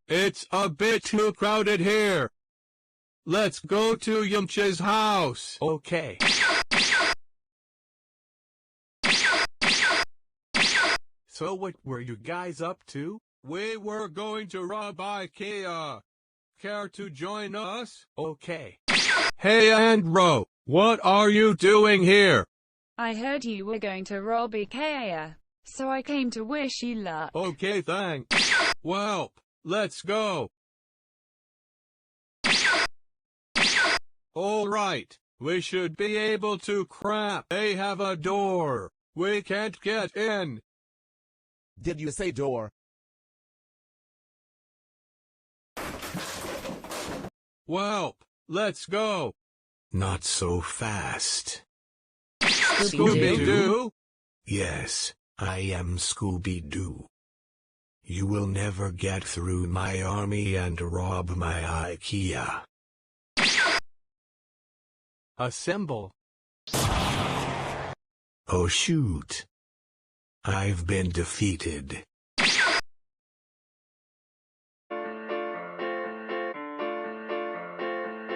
It's a bit too crowded here. Let's go to Yumcha's house. Okay. So what were you guys up to? We were going to rob Ikea. Care to join us? Okay. Hey Andrew, what are you doing here? I heard you were going to rob Ikea, so I came to wish you luck. Okay, thanks. Well, let's go. All right, we should be able to crap. They have a door. We can't get in. Did you say door? Well, let's go. Not so fast. Scooby-Doo? Yes, I am Scooby-Doo. You will never get through my army and rob my IKEA. Assemble. Oh shoot. I've been defeated.